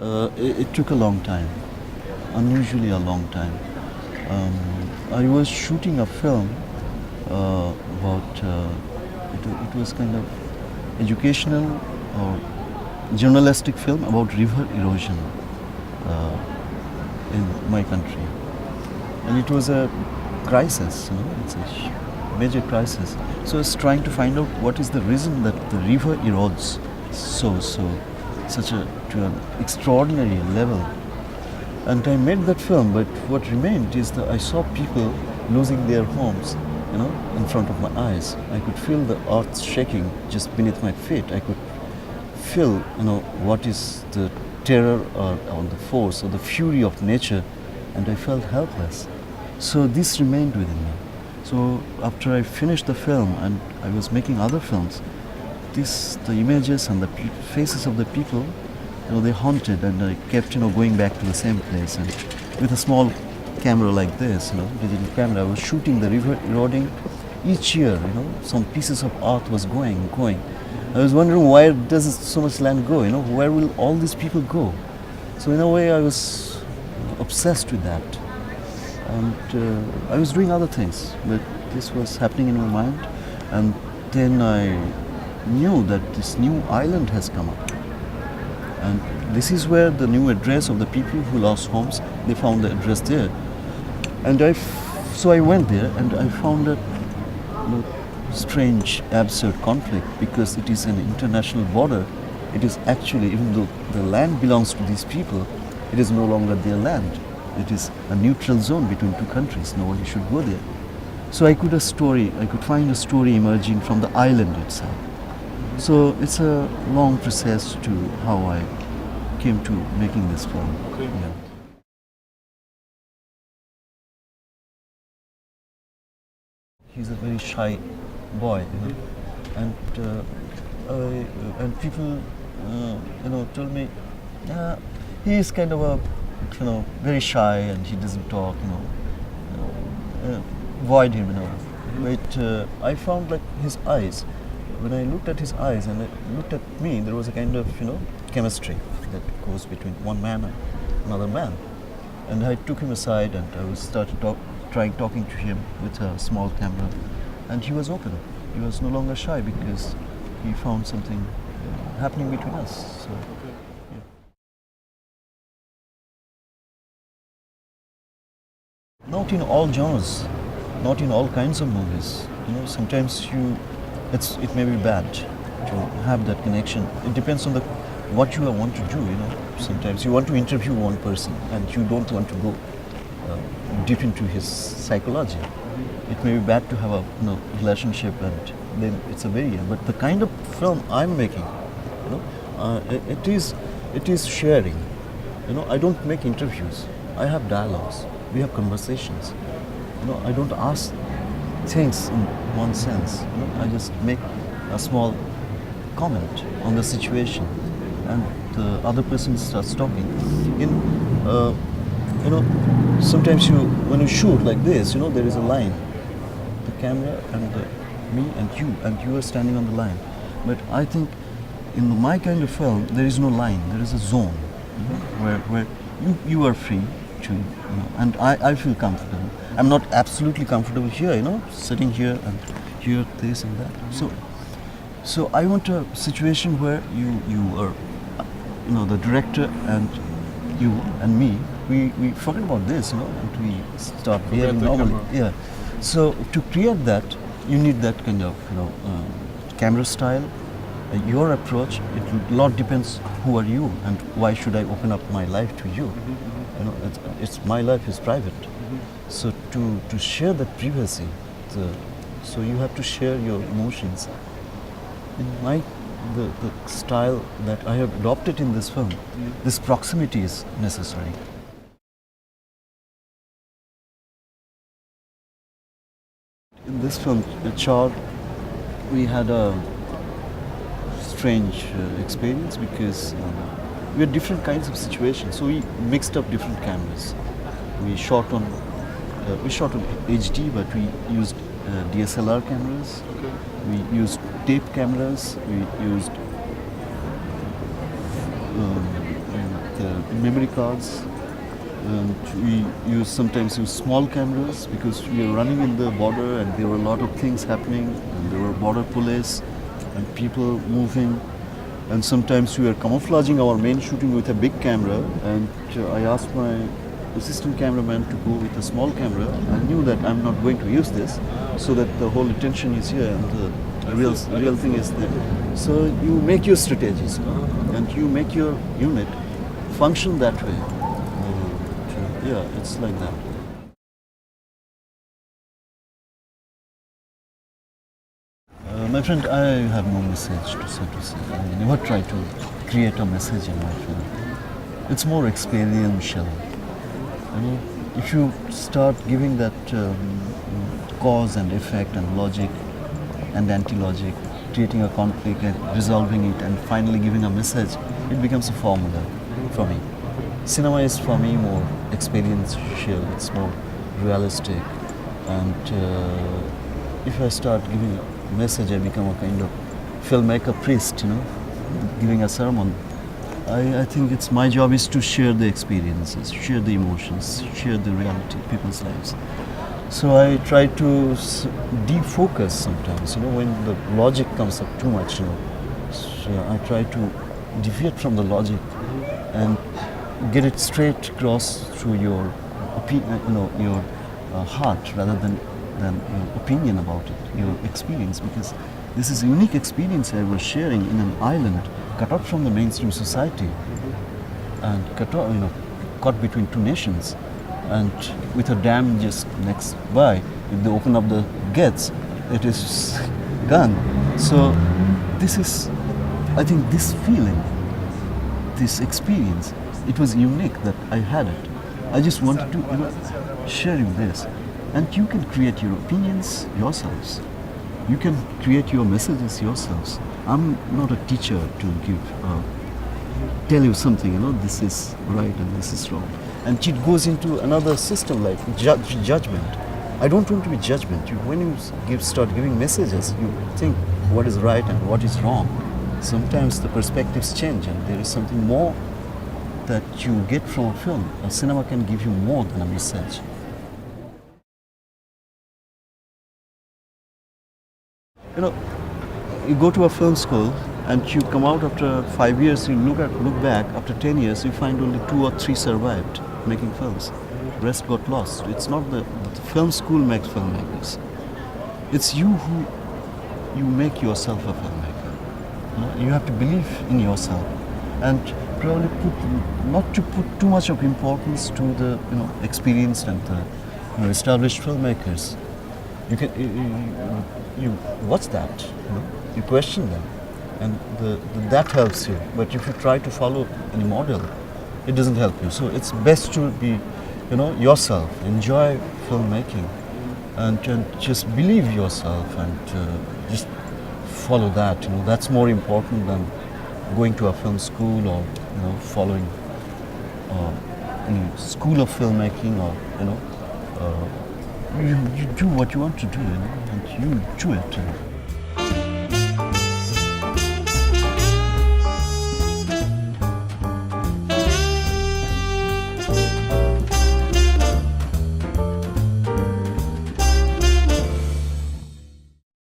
It took a long time, unusually a long time. I was shooting a film it was kind of educational or journalistic film about river erosion uh, in my country. And it was a crisis, it's a major crisis. So I was trying to find out what is the reason that the river erodes to an extraordinary level. And I made that film, but what remained is that I saw people losing their homes, in front of my eyes. I could feel the earth shaking just beneath my feet. I could feel, what is the terror or the force or the fury of nature, and I felt helpless. So this remained within me. So after I finished the film and I was making other films, the images and the faces of the people, they haunted, and I kept, going back to the same place. And with a small camera like this, digital camera, I was shooting the river eroding. Each year, some pieces of earth was going. I was wondering, why does so much land go? Where will all these people go? So in a way, I was obsessed with that. And I was doing other things, but this was happening in my mind. And then I knew that this new island has come up. And this is where the new address of the people who lost homes, they found the address there. And so I went there and I found a strange, absurd conflict, because it is an international border. It is actually, even though the land belongs to these people, it is no longer their land. It is a neutral zone between two countries. Nobody should go there. So I could find a story emerging from the island itself. So it's a long process to how I came to making this film. Okay. Yeah. He's a very shy boy, and people, told me, he is kind of a, very shy and he doesn't talk, avoid him, But I found like his eyes. When I looked at his eyes and I looked at me, there was a kind of, chemistry that goes between one man and another man. And I took him aside and I started talking to him with a small camera, and he was open. He was no longer shy because he found something happening between us. So, yeah. Not in all genres, not in all kinds of movies. Sometimes it may be bad to have that connection. It depends on what you want to do. Sometimes you want to interview one person and you don't want to go deep into his psychology. It may be bad to have a relationship, and then it's a very. But the kind of film I'm making, it is sharing. I don't make interviews. I have dialogues. We have conversations. I don't ask things in one sense. I just make a small comment on the situation, and the other person starts talking. Sometimes when you shoot like this, there is a line, the camera and me and you are standing on the line. But I think in my kind of film, there is no line. There is a zone, where you are free to, and I feel comfortable. I'm not absolutely comfortable here, sitting here and here, this and that. So I want a situation where you are, the director and you and me, we forget about this, and we start behaving normally. Yeah. So to create that, you need that kind of, camera style, your approach. A lot depends who are you and why should I open up my life to you. It's my life is private. So to share that privacy, so you have to share your emotions. In the style that I have adopted in this film, this proximity is necessary. In this film, Char, we had a strange experience because we had different kinds of situations. So we mixed up different cameras. We shot on HD, but we used DSLR cameras. Okay. We used tape cameras. We used the memory cards, and we sometimes use small cameras because we are running in the border and there were a lot of things happening and there were border police and people moving, and sometimes we were camouflaging our main shooting with a big camera, and I asked my assistant cameraman to go with a small camera. I knew that I'm not going to use this, so that the whole attention is here and the real thing is there. So you make your strategies, and you make your unit function that way. Yeah, it's like that. My friend, I have no message to say. I never try to create a message in my film. It's more experiential. If you start giving that cause and effect and logic and anti-logic, creating a conflict and resolving it and finally giving a message, it becomes a formula for me. Cinema is for me more experiential, it's more realistic, and if I start giving a message, I become a kind of filmmaker priest, giving a sermon. I think it's my job is to share the experiences, share the emotions, share the reality, people's lives. So I try to defocus sometimes, when the logic comes up too much, So I try to deviate from the logic and get it straight across through your your heart rather than your opinion about it, your experience, because this is a unique experience I was sharing in an island cut out from the mainstream society and caught between two nations, and with a dam just next by. If they open up the gates, it is gone. So this is, I think, this feeling, this experience, it was unique that I had it. I just wanted to share you this, and you can create your opinions yourselves. You can create your messages yourselves. I'm not a teacher to tell you something, this is right and this is wrong. And it goes into another system like judgment. I don't want to be judgment. When you start giving messages, you think what is right and what is wrong. Sometimes the perspectives change and there is something more that you get from a film. A cinema can give you more than a message. You go to a film school and you come out after 5 years, you look back, after 10 years, you find only 2 or 3 survived making films. The rest got lost. It's not the film school makes filmmakers. It's you you make yourself a filmmaker. You have to believe in yourself and probably not to put too much of importance to the experienced and the established filmmakers. You watch that, you question them, and that helps you. But if you try to follow any model, it doesn't help you. So it's best to be, yourself. Enjoy filmmaking, and just believe yourself, and just follow that. That's more important than going to a film school or following any school of filmmaking, or you do what you want to do, and you do it.